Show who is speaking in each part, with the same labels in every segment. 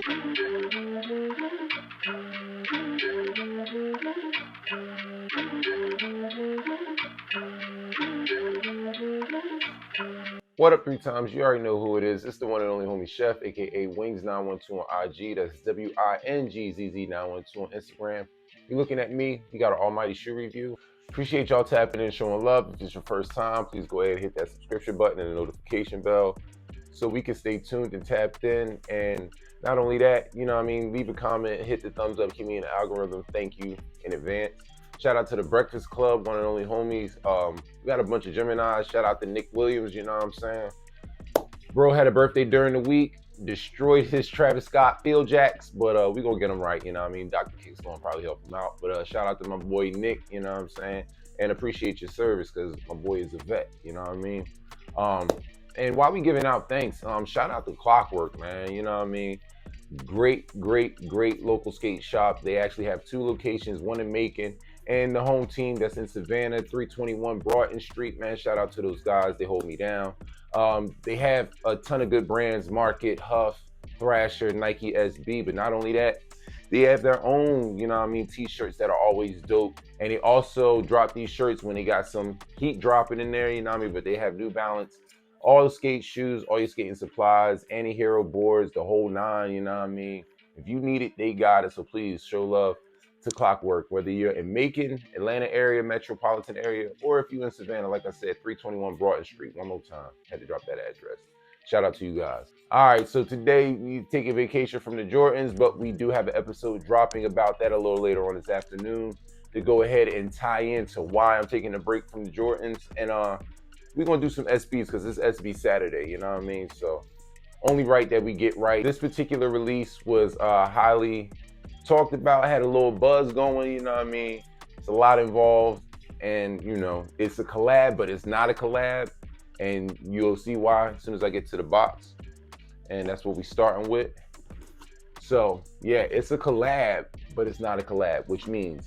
Speaker 1: What up, three times? You already know who it is. It's the one and only homie Chef, aka Wings912 on IG. That's WINGZZ912 on Instagram. You're looking at me. You got an almighty shoe review. Appreciate y'all tapping in, showing love. If it's your first time, please go ahead and hit that subscription button and the notification bell so we can stay tuned and tapped in. And not only that, you know what I mean, leave a comment, hit the thumbs up, keep me in the algorithm. Thank you in advance. Shout out to the Breakfast Club, one and only homies. We got a bunch of Geminis. Shout out to Nick Williams, you know what I'm saying? Bro had a birthday during the week, destroyed his Travis Scott field jacks, but we gonna get him right, you know what I mean? Dr. K's gonna probably help him out. But shout out to my boy Nick, you know what I'm saying? And appreciate your service, because my boy is a vet, you know what I mean? And while we giving out thanks, shout out to Clockwork, man, you know what I mean? Great local skate shop. They actually have two locations, one in Macon and the home team that's in Savannah, 321 Broughton Street, man. Shout out to those guys. They hold me down. They have a ton of good brands, Market, Huff, Thrasher, Nike SB, but not only that, they have their own, you know what I mean, t-shirts that are always dope. And they also drop these shirts when they got some heat dropping in there, you know what I mean, but they have New Balance, all the skate shoes, all your skating supplies, anti-hero boards, the whole nine, you know what I mean? If you need it, they got it, so please show love to Clockwork, whether you're in Macon, Atlanta area, metropolitan area, or if you're in Savannah, like I said, 321 Broughton Street. One more time, had to drop that address. Shout out to you guys. All right, so today we take a vacation from the Jordans, but we do have an episode dropping about that a little later on this afternoon to go ahead and tie into why I'm taking a break from the Jordans. And we're gonna do some SBs because it's SB Saturday, you know what I mean? So only right that we get right. This particular release was highly talked about, had a little buzz going, you know what I mean? It's a lot involved, and you know, it's a collab, but it's not a collab, and you'll see why as soon as I get to the box. And that's what we starting with. So yeah, it's a collab, but it's not a collab, which means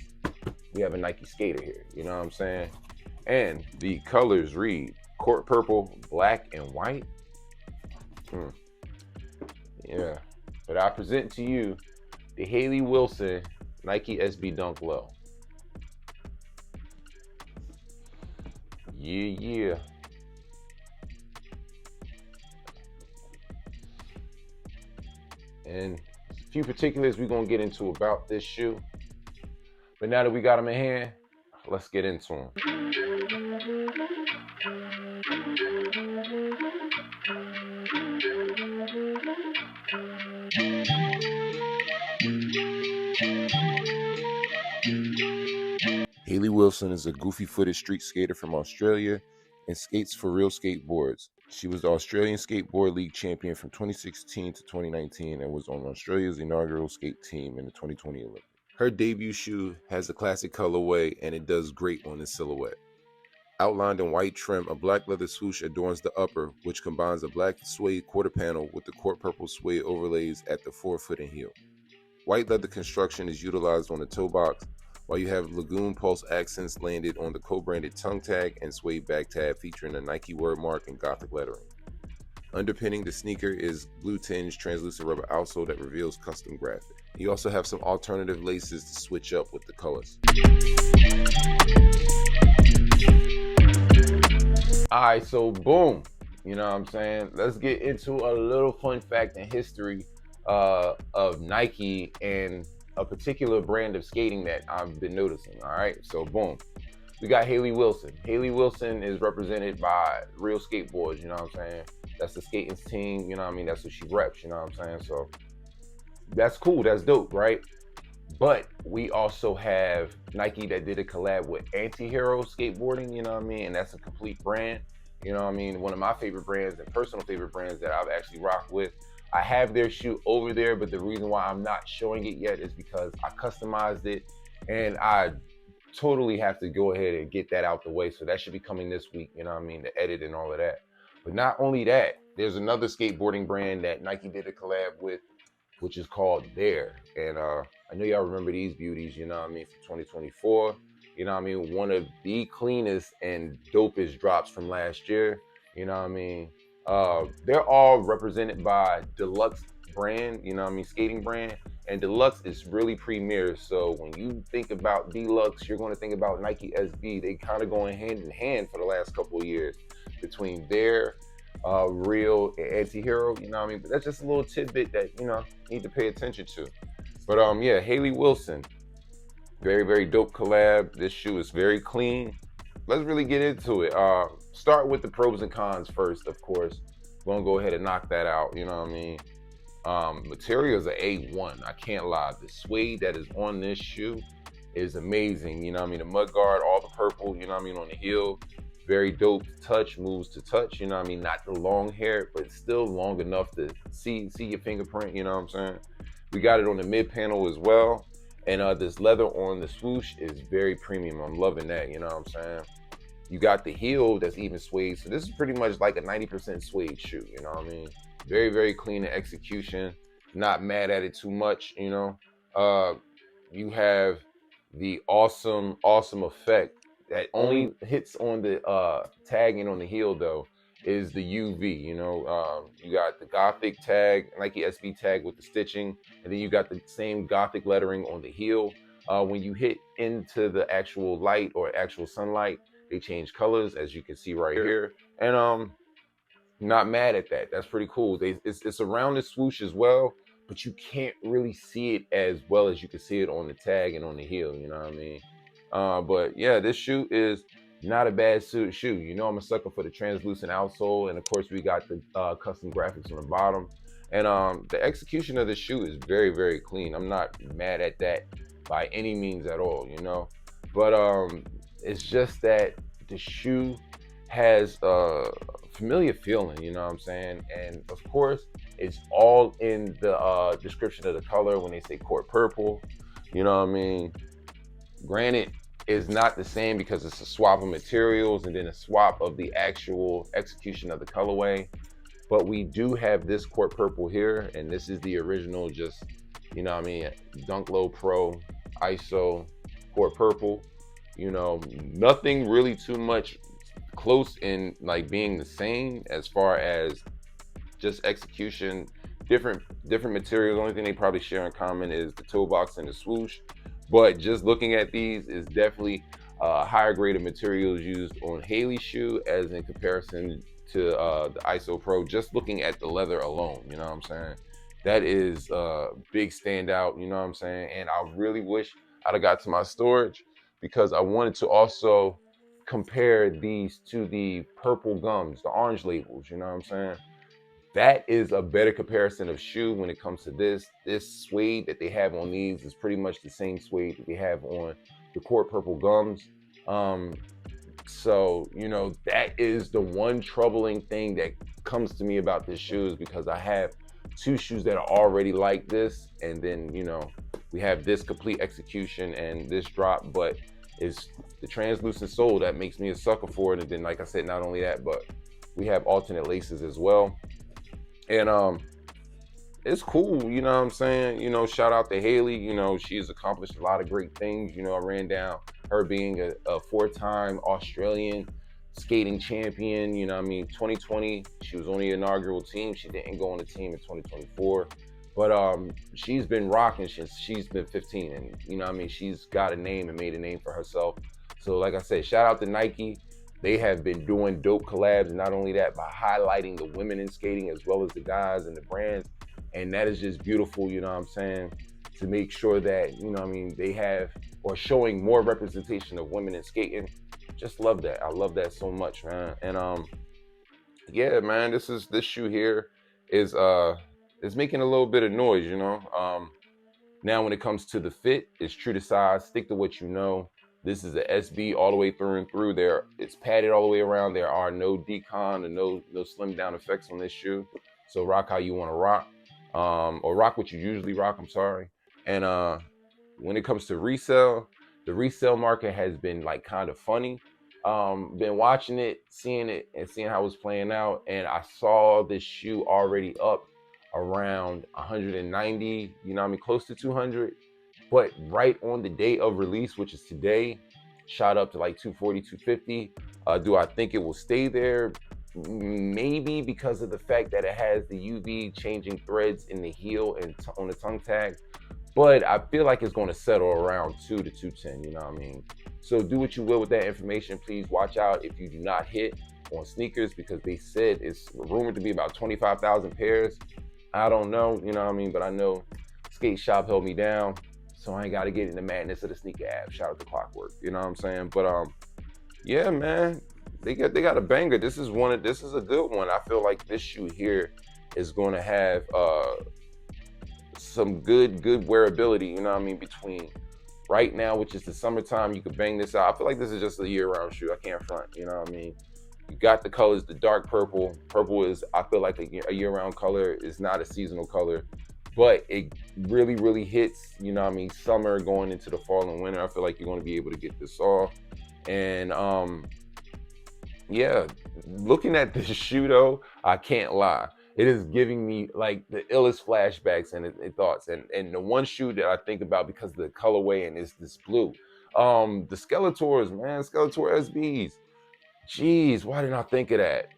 Speaker 1: we have a Nike skater here, you know what I'm saying? And the colors read court purple, black, and white. Yeah, but I present to you the Hayley Wilson Nike SB Dunk Low. Yeah. And a few particulars we're gonna get into about this shoe. But now that we got them in hand, let's get into them. Hayley Wilson is a goofy-footed street skater from Australia and skates for Real Skateboards. She was the Australian Skateboard League champion from 2016 to 2019 and was on Australia's inaugural skate team in the 2020 Olympics. Her debut shoe has a classic colorway and it does great on the silhouette. Outlined in white trim, a black leather swoosh adorns the upper, which combines a black suede quarter panel with the court purple suede overlays at the forefoot and heel. White leather construction is utilized on the toe box, while you have Lagoon Pulse accents landed on the co-branded tongue tag and suede back tab featuring a Nike word mark and Gothic lettering. Underpinning the sneaker is blue tinged translucent rubber outsole that reveals custom graphic. You also have some alternative laces to switch up with the colors. Alright, so boom, you know what I'm saying? Let's get into a little fun fact and history of Nike and a particular brand of skating that I've been noticing. All right, so boom, we got Hayley Wilson. Hayley Wilson is represented by Real Skateboards, you know what I'm saying? That's the skating team, you know what I mean? That's what she reps, you know what I'm saying? So that's cool, that's dope, right? But we also have Nike that did a collab with Anti-Hero Skateboarding, you know what I mean? And that's a complete brand, you know what I mean? One of my favorite brands and personal favorite brands that I've actually rocked with. I have their shoe over there, but the reason why I'm not showing it yet is because I customized it and I totally have to go ahead and get that out the way. So that should be coming this week, you know what I mean? The edit and all of that. But not only that, there's another skateboarding brand that Nike did a collab with, which is called Dare. And I know y'all remember these beauties, you know what I mean, for 2024. You know what I mean? One of the cleanest and dopest drops from last year, you know what I mean? They're all represented by deluxe brand, you know what I mean, skating brand. And deluxe is really premier. So when you think about deluxe, you're going to think about Nike SB. They kind of going hand in hand for the last couple of years between their real and anti-hero, you know what I mean? But that's just a little tidbit that, you know, you need to pay attention to. But yeah, Hayley Wilson, very, very dope collab. This shoe is very clean. Let's really get into it. Start with the pros and cons first, of course. We're gonna go ahead and knock that out, you know what I mean? Materials are A1, I can't lie. The suede that is on this shoe is amazing, you know what I mean? The mud guard, all the purple, you know what I mean, on the heel. Very dope touch, moves to touch, you know what I mean? Not the long hair, but still long enough to see your fingerprint, you know what I'm saying? We got it on the mid panel as well. And this leather on the swoosh is very premium. I'm loving that, you know what I'm saying? You got the heel that's even suede. So this is pretty much like a 90% suede shoe, you know what I mean? Very, very clean in execution. Not mad at it too much, you know? You have the awesome effect that only hits on the tagging on the heel though, is the UV, you know? You got the Gothic tag, Nike SB tag with the stitching, and then you got the same Gothic lettering on the heel. When you hit into the actual light or actual sunlight, they change colors, as you can see right here. And not mad at that. That's pretty cool. It's around the swoosh as well, but you can't really see it as well as you can see it on the tag and on the heel, you know what I mean? But yeah, this shoe is not a bad shoe. You know I'm a sucker for the translucent outsole, and of course we got the custom graphics on the bottom. And the execution of the shoe is very, very clean. I'm not mad at that by any means at all, you know? But it's just that the shoe has a familiar feeling, you know what I'm saying? And of course, it's all in the description of the color when they say court purple, you know what I mean? Granted, it's not the same because it's a swap of materials and then a swap of the actual execution of the colorway. But we do have this court purple here, and this is the original, just, you know what I mean, Dunk Low Pro ISO court purple. You know, nothing really too much close in like being the same as far as just execution. Different materials. The only thing they probably share in common is the toe box and the swoosh. But just looking at these is definitely a higher grade of materials used on Hayley shoe as in comparison to the ISO Pro. Just looking at the leather alone, you know what I'm saying? That is a big standout, you know what I'm saying? And I really wish I'd have got to my storage, because I wanted to also compare these to the purple gums, the orange labels, you know what I'm saying? That is a better comparison of shoe when it comes to this. This suede that they have on these is pretty much the same suede that they have on the court purple gums. So, you know, that is the one troubling thing that comes to me about this shoe, is because I have two shoes that are already like this, and then, you know, we have this complete execution and this drop, but it's the translucent sole that makes me a sucker for it. And then, like I said, not only that, but we have alternate laces as well. And it's cool, you know what I'm saying? You know, shout out to Hayley. You know, she's accomplished a lot of great things. You know, I ran down her being a four-time Australian skating champion. You know what I mean? 2020, she was on the inaugural team. She didn't go on the team in 2024. But she's been rocking since she's been 15. And, you know what I mean? She's got a name and made a name for herself. So, like I said, shout out to Nike. They have been doing dope collabs, and not only that, by highlighting the women in skating as well as the guys and the brands. And that is just beautiful, you know what I'm saying, to make sure that, you know what I mean, they have, or showing more representation of women in skating. Just love that. I love that so much, man. And yeah, man, this shoe here is making a little bit of noise, you know. Now when it comes to the fit, it's true to size, stick to what you know. This is a SB all the way through and through. It's padded all the way around. There are no decon and no slim down effects on this shoe. So rock how you want to rock, or rock what you usually rock, I'm sorry. And when it comes to resale, the resale market has been like kind of funny. Been watching it, seeing how it's playing out, and I saw this shoe already up around 190, you know what I mean, close to 200. But right on the day of release, which is today, shot up to like 240, 250. Do I think it will stay there? maybe because of the fact that it has the UV changing threads in the heel and on the tongue tag. But I feel like it's going to settle around 2 to 210. You know what I mean? So do what you will with that information. Please watch out if you do not hit on sneakers, because they said it's rumored to be about 25,000 pairs. I don't know, you know what I mean? But I know Skate Shop held me down, so I ain't got to get in the madness of the sneaker app. Shout out to Clockwork, you know what I'm saying? But yeah, man, they got a banger. This is a good one. I feel like this shoe here is going to have some good wearability, you know what I mean, between right now, which is the summertime. You could bang this out. I feel like this is just a year-round shoe. I can't front, you know what I mean? You got the colors, the dark purple. Purple is, I feel like, a year-round color. It's not a seasonal color, but it really, really hits, you know what I mean, summer going into the fall and winter. I feel like you're going to be able to get this off. And yeah, looking at this shoe though, I can't lie. It is giving me like the illest flashbacks and thoughts. And the one shoe that I think about because of the colorway and is this blue. The Skeletors, man, Skeletor SBs. Jeez, why didn't I think of that?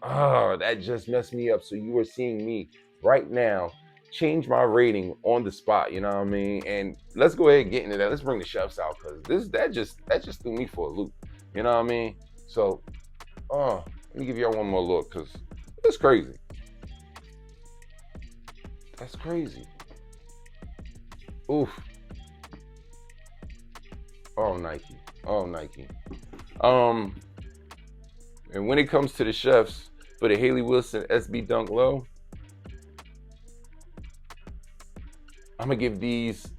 Speaker 1: That just messed me up. So you are seeing me right now change my rating on the spot, you know what I mean? And let's go ahead and get into that. Let's bring the chefs out, because that just threw me for a loop. You know what I mean? So let me give y'all one more look, because it's crazy. That's crazy. Oof. Oh, Nike. Oh, Nike. And when it comes to the chefs, for the Hayley Wilson SB Dunk Low, I'm gonna give these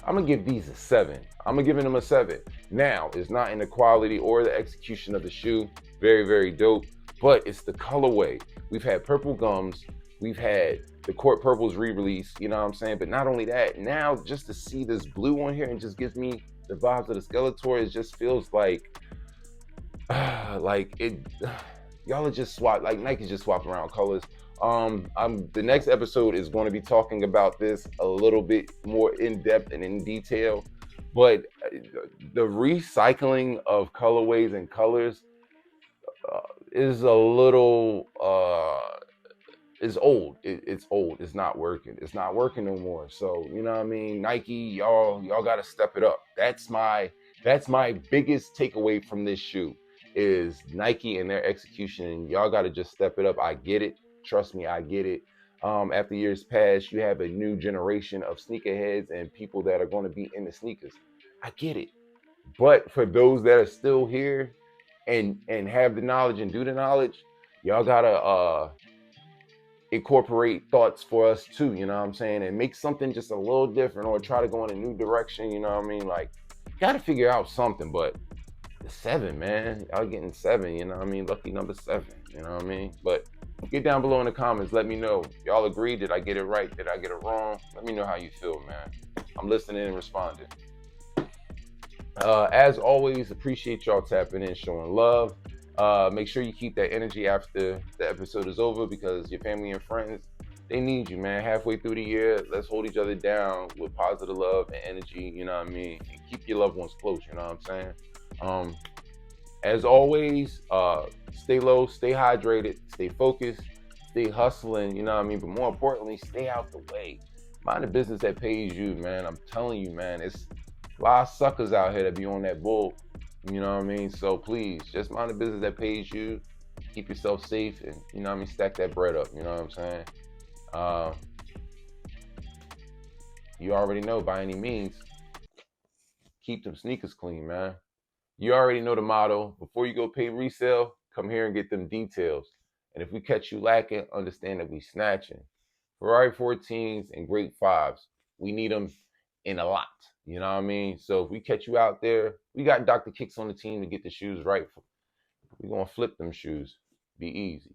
Speaker 1: a 7. I'm giving them a 7. Now, it's not in the quality or the execution of the shoe. Very, very dope. But it's the colorway. We've had purple gums. We've had the Court Purples re-release, you know what I'm saying? But not only that, now just to see this blue on here and just gives me the vibes of the Skeletor, it just feels like it. Y'all are just swap, like Nike's just swapping around colors. The next episode is going to be talking about this a little bit more in depth and in detail. But the recycling of colorways and colors is a little is old. It's old. It's not working. It's not working no more. So you know what I mean, Nike, y'all got to step it up. That's my biggest takeaway from this shoe is Nike and their execution. And y'all got to just step it up. I get it. Trust me, I get it. After years past, you have a new generation of sneakerheads and people that are going to be into sneakers. I get it. But for those that are still here and have the knowledge and do the knowledge, y'all gotta incorporate thoughts for us too, you know what I'm saying, and make something just a little different, or try to go in a new direction, you know what I mean? Like, gotta figure out something. But the 7, man, y'all getting 7, you know what I mean? Lucky number 7, you know what I mean? But get down below in the comments, let me know. Y'all agree? Did I get it right? Did I get it wrong? Let me know how you feel, man. I'm listening and responding. As always, appreciate y'all tapping in, showing love. Make sure you keep that energy after the episode is over, because your family and friends, they need you, man. Halfway through the year, let's hold each other down with positive love and energy, you know what I mean? And keep your loved ones close, you know what I'm saying? As always, stay low, stay hydrated, stay focused, stay hustling, you know what I mean? But more importantly, stay out the way. Mind the business that pays you, man. I'm telling you, man, it's a lot of suckers out here that be on that bull, you know what I mean? So please, just mind the business that pays you. Keep yourself safe, and, you know what I mean, stack that bread up, you know what I'm saying? You already know, by any means, keep them sneakers clean, man. You already know the motto. Before you go pay resale, come here and get them details. And if we catch you lacking, understand that we snatching. Ferrari 14s and great 5s. We need them in a lot. You know what I mean? So if we catch you out there, we got Dr. Kicks on the team to get the shoes right. We're going to flip them shoes. Be easy.